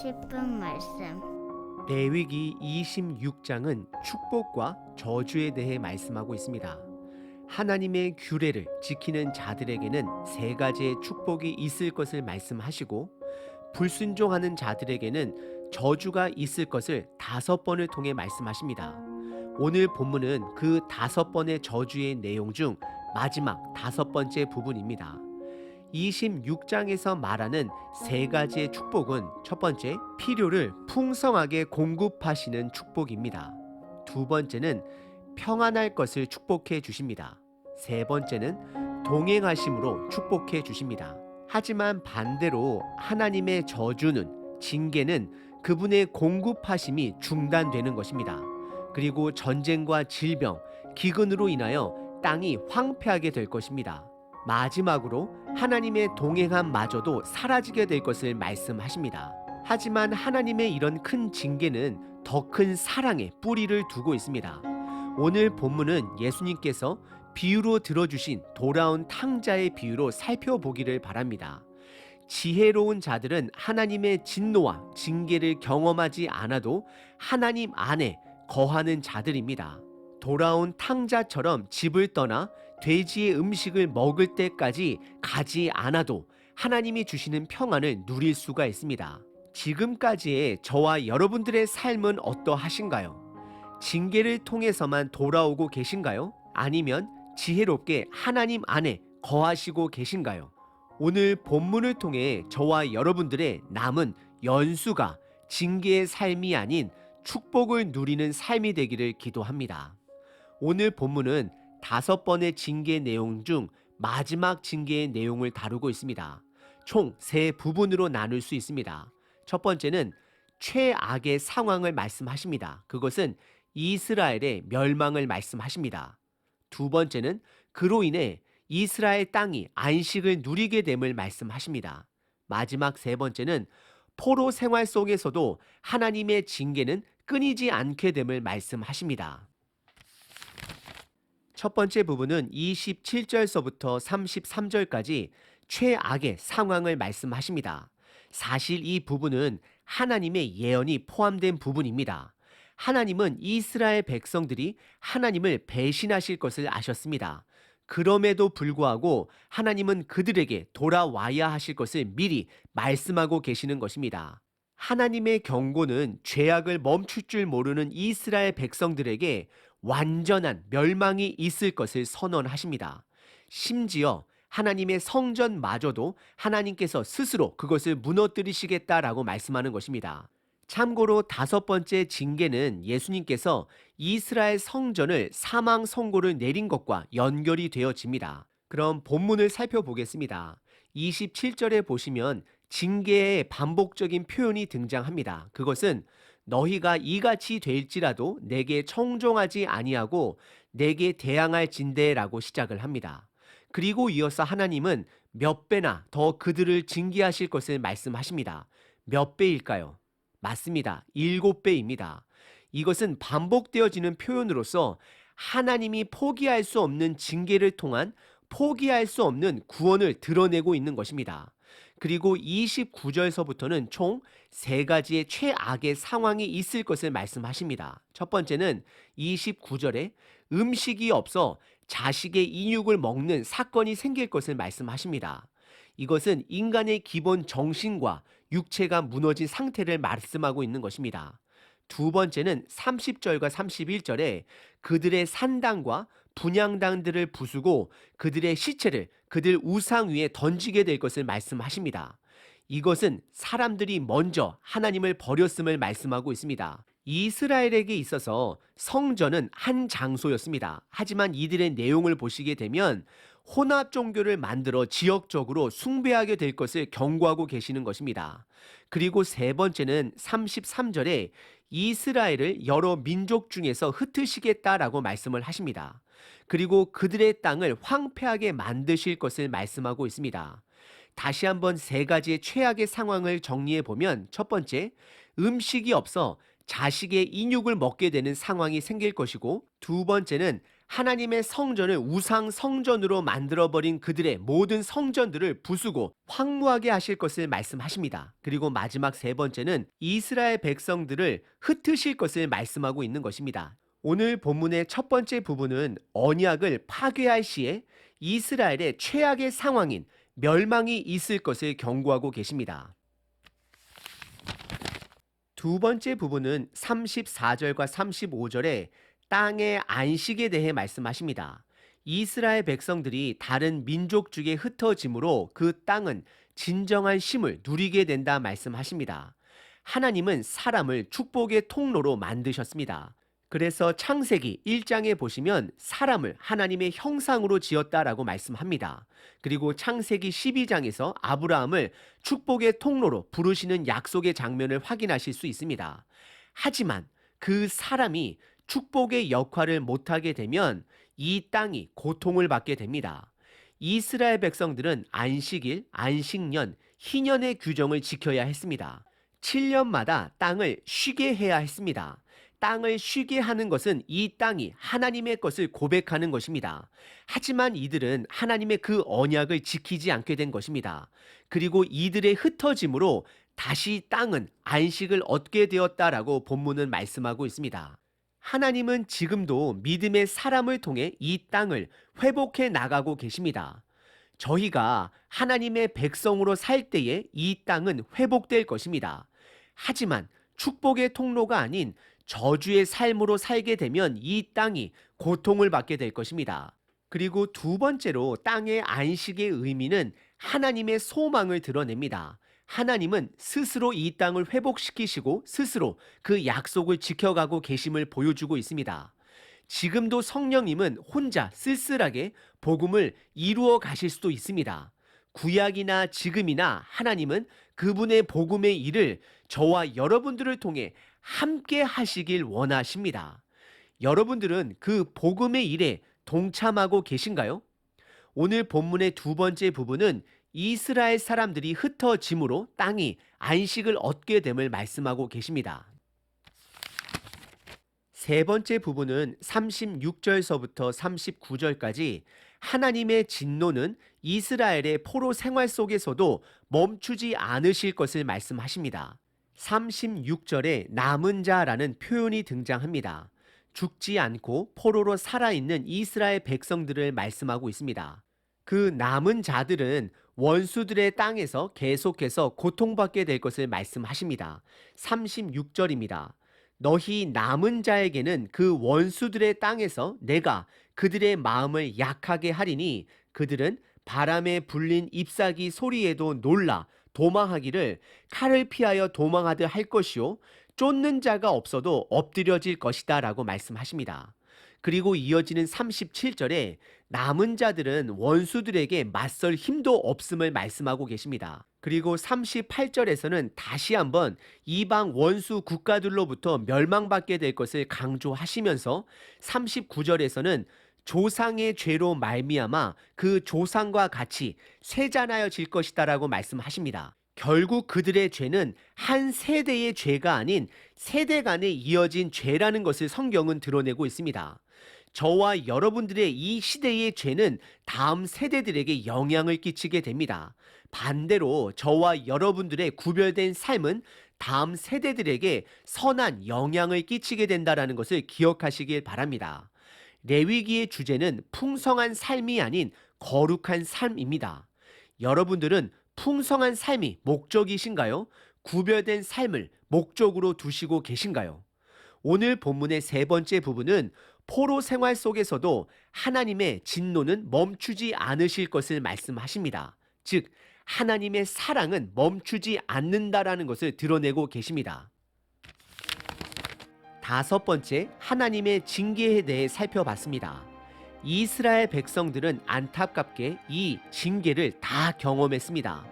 싶은 말씀. 레위기 26장은 축복과 저주에 대해 말씀하고 있습니다. 하나님의 규례를 지키는 자들에게는 세 가지의 축복이 있을 것을 말씀하시고, 불순종하는 자들에게는 저주가 있을 것을 5번을 통해 말씀하십니다. 오늘 본문은 그 5번의 저주의 내용 중 마지막 5번째 부분입니다. 26장에서 말하는 세 가지의 축복은 첫 번째, 필요를 풍성하게 공급하시는 축복입니다. 두 번째는 평안할 것을 축복해 주십니다. 세 번째는 동행하심으로 축복해 주십니다. 하지만 반대로 하나님의 저주는, 징계는 그분의 공급하심이 중단되는 것입니다. 그리고 전쟁과 질병, 기근으로 인하여 땅이 황폐하게 될 것입니다. 마지막으로 하나님의 동행함마저도 사라지게 될 것을 말씀하십니다. 하지만 하나님의 이런 큰 징계는 더 큰 사랑에 뿌리를 두고 있습니다. 오늘 본문은 예수님께서 비유로 들어주신 돌아온 탕자의 비유로 살펴보기를 바랍니다. 지혜로운 자들은 하나님의 진노와 징계를 경험하지 않아도 하나님 안에 거하는 자들입니다. 돌아온 탕자처럼 집을 떠나 돼지의 음식을 먹을 때까지 가지 않아도 하나님이 주시는 평안을 누릴 수가 있습니다. 지금까지의 저와 여러분들의 삶은 어떠하신가요? 징계를 통해서만 돌아오고 계신가요? 아니면 지혜롭게 하나님 안에 거하시고 계신가요? 오늘 본문을 통해 저와 여러분들의 남은 연수가 징계의 삶이 아닌 축복을 누리는 삶이 되기를 기도합니다. 오늘 본문은 5번의 징계 내용 중 마지막 징계의 내용을 다루고 있습니다. 총 3부분으로 나눌 수 있습니다. 첫 번째는 최악의 상황을 말씀하십니다. 그것은 이스라엘의 멸망을 말씀하십니다. 두 번째는 그로 인해 이스라엘 땅이 안식을 누리게 됨을 말씀하십니다. 마지막 세 번째는 포로 생활 속에서도 하나님의 징계는 끊이지 않게 됨을 말씀하십니다. 첫 번째 부분은 27절서부터 33절까지 최악의 상황을 말씀하십니다. 사실 이 부분은 하나님의 예언이 포함된 부분입니다. 하나님은 이스라엘 백성들이 하나님을 배신하실 것을 아셨습니다. 그럼에도 불구하고 하나님은 그들에게 돌아와야 하실 것을 미리 말씀하고 계시는 것입니다. 하나님의 경고는 죄악을 멈출 줄 모르는 이스라엘 백성들에게 완전한 멸망이 있을 것을 선언하십니다. 심지어 하나님의 성전마저도 하나님께서 스스로 그것을 무너뜨리시겠다라고 말씀하는 것입니다. 참고로 5번째 징계는 예수님께서 이스라엘 성전을 사망 선고를 내린 것과 연결이 되어집니다. 그럼 본문을 살펴보겠습니다. 27절에 보시면 징계의 반복적인 표현이 등장합니다. 그것은 너희가 이같이 될지라도 내게 청종하지 아니하고 내게 대항할진대라고 시작을 합니다. 그리고 이어서 하나님은 몇 배나 더 그들을 징계하실 것을 말씀하십니다. 몇 배일까요? 맞습니다. 7배입니다. 이것은 반복되어지는 표현으로서 하나님이 포기할 수 없는 징계를 통한 포기할 수 없는 구원을 드러내고 있는 것입니다. 그리고 29절서부터는 총 3가지의 최악의 상황이 있을 것을 말씀하십니다. 첫 번째는 29절에 음식이 없어 자식의 인육을 먹는 사건이 생길 것을 말씀하십니다. 이것은 인간의 기본 정신과 육체가 무너진 상태를 말씀하고 있는 것입니다. 두 번째는 30절과 31절에 그들의 산당과 분향당들을 부수고 그들의 시체를 그들 우상 위에 던지게 될 것을 말씀하십니다. 이것은 사람들이 먼저 하나님을 버렸음을 말씀하고 있습니다. 이스라엘에게 있어서 성전은 한 장소였습니다. 하지만 이들의 내용을 보시게 되면 혼합 종교를 만들어 지역적으로 숭배하게 될 것을 경고하고 계시는 것입니다. 그리고 세 번째는 33절에 이스라엘을 여러 민족 중에서 흩으시겠다라고 말씀을 하십니다. 그리고 그들의 땅을 황폐하게 만드실 것을 말씀하고 있습니다. 다시 한번 3가지의 최악의 상황을 정리해 보면, 첫 번째, 음식이 없어 자식의 인육을 먹게 되는 상황이 생길 것이고, 두 번째는 하나님의 성전을 우상 성전으로 만들어버린 그들의 모든 성전들을 부수고 황무하게 하실 것을 말씀하십니다. 그리고 마지막 세 번째는 이스라엘 백성들을 흩으실 것을 말씀하고 있는 것입니다. 오늘 본문의 첫 번째 부분은 언약을 파괴할 시에 이스라엘의 최악의 상황인 멸망이 있을 것을 경고하고 계십니다. 두 번째 부분은 34절과 35절에 땅의 안식에 대해 말씀하십니다. 이스라엘 백성들이 다른 민족 중에 흩어짐으로 그 땅은 진정한 쉼을 누리게 된다 말씀하십니다. 하나님은 사람을 축복의 통로로 만드셨습니다. 그래서 창세기 1장에 보시면 사람을 하나님의 형상으로 지었다라고 말씀합니다. 그리고 창세기 12장에서 아브라함을 축복의 통로로 부르시는 약속의 장면을 확인하실 수 있습니다. 하지만 그 사람이 축복의 역할을 못하게 되면 이 땅이 고통을 받게 됩니다. 이스라엘 백성들은 안식일, 안식년, 희년의 규정을 지켜야 했습니다. 7년마다 땅을 쉬게 해야 했습니다. 땅을 쉬게 하는 것은 이 땅이 하나님의 것을 고백하는 것입니다. 하지만 이들은 하나님의 그 언약을 지키지 않게 된 것입니다. 그리고 이들의 흩어짐으로 다시 땅은 안식을 얻게 되었다라고 본문은 말씀하고 있습니다. 하나님은 지금도 믿음의 사람을 통해 이 땅을 회복해 나가고 계십니다. 저희가 하나님의 백성으로 살 때에 이 땅은 회복될 것입니다. 하지만 축복의 통로가 아닌 저주의 삶으로 살게 되면 이 땅이 고통을 받게 될 것입니다. 그리고 두 번째로 땅의 안식의 의미는 하나님의 소망을 드러냅니다. 하나님은 스스로 이 땅을 회복시키시고 스스로 그 약속을 지켜가고 계심을 보여주고 있습니다. 지금도 성령님은 혼자 쓸쓸하게 복음을 이루어 가실 수도 있습니다. 구약이나 지금이나 하나님은 그분의 복음의 일을 저와 여러분들을 통해 함께 하시길 원하십니다. 여러분들은 그 복음의 일에 동참하고 계신가요? 오늘 본문의 두 번째 부분은 이스라엘 사람들이 흩어짐으로 땅이 안식을 얻게 됨을 말씀하고 계십니다. 세 번째 부분은 36절서부터 39절까지 하나님의 진노는 이스라엘의 포로 생활 속에서도 멈추지 않으실 것을 말씀하십니다. 36절에 남은 자라는 표현이 등장합니다. 죽지 않고 포로로 살아있는 이스라엘 백성들을 말씀하고 있습니다. 그 남은 자들은 원수들의 땅에서 계속해서 고통받게 될 것을 말씀하십니다. 36절입니다. 너희 남은 자에게는 그 원수들의 땅에서 내가 그들의 마음을 약하게 하리니 그들은 바람에 불린 잎사귀 소리에도 놀라 도망하기를 칼을 피하여 도망하듯 할 것이요 쫓는 자가 없어도 엎드려질 것이다 라고 말씀하십니다. 그리고 이어지는 37절에 남은 자들은 원수들에게 맞설 힘도 없음을 말씀하고 계십니다. 그리고 38절에서는 다시 한번 이방 원수 국가들로부터 멸망받게 될 것을 강조하시면서 39절에서는 조상의 죄로 말미암아 그 조상과 같이 쇠잔하여질 것이다 라고 말씀하십니다. 결국 그들의 죄는 한 세대의 죄가 아닌 세대 간에 이어진 죄라는 것을 성경은 드러내고 있습니다. 저와 여러분들의 이 시대의 죄는 다음 세대들에게 영향을 끼치게 됩니다. 반대로 저와 여러분들의 구별된 삶은 다음 세대들에게 선한 영향을 끼치게 된다는 것을 기억하시길 바랍니다. 레위기의 주제는 풍성한 삶이 아닌 거룩한 삶입니다. 여러분들은 풍성한 삶이 목적이신가요? 구별된 삶을 목적으로 두시고 계신가요? 오늘 본문의 세 번째 부분은 포로 생활 속에서도 하나님의 진노는 멈추지 않으실 것을 말씀하십니다. 즉, 하나님의 사랑은 멈추지 않는다라는 것을 드러내고 계십니다. 다섯 번째, 하나님의 징계에 대해 살펴봤습니다. 이스라엘 백성들은 안타깝게 이 징계를 다 경험했습니다.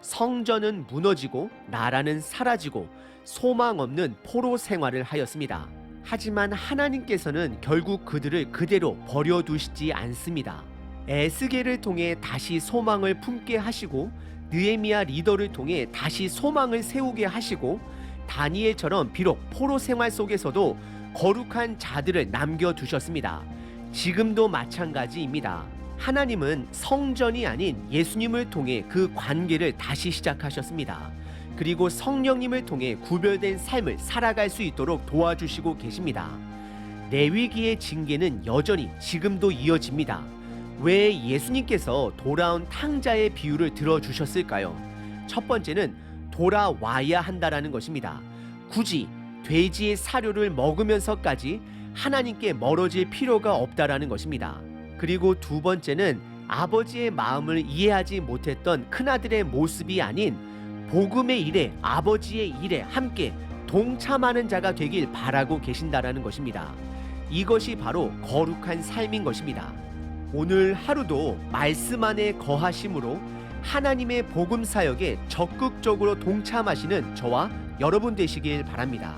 성전은 무너지고 나라는 사라지고 소망 없는 포로 생활을 하였습니다. 하지만 하나님께서는 결국 그들을 그대로 버려두시지 않습니다. 에스겔을 통해 다시 소망을 품게 하시고 느헤미야 리더를 통해 다시 소망을 세우게 하시고 다니엘처럼 비록 포로 생활 속에서도 거룩한 자들을 남겨두셨습니다. 지금도 마찬가지입니다. 하나님은 성전이 아닌 예수님을 통해 그 관계를 다시 시작하셨습니다. 그리고 성령님을 통해 구별된 삶을 살아갈 수 있도록 도와주시고 계십니다. 레위기의 징계는 여전히 지금도 이어집니다. 왜 예수님께서 돌아온 탕자의 비유를 들어주셨을까요? 첫 번째는 돌아와야 한다라는 것입니다. 굳이 돼지의 사료를 먹으면서까지 하나님께 멀어질 필요가 없다라는 것입니다. 그리고 두 번째는 아버지의 마음을 이해하지 못했던 큰아들의 모습이 아닌 복음의 일에 아버지의 일에 함께 동참하는 자가 되길 바라고 계신다라는 것입니다. 이것이 바로 거룩한 삶인 것입니다. 오늘 하루도 말씀 안에 거하심으로 하나님의 복음 사역에 적극적으로 동참하시는 저와 여러분 되시길 바랍니다.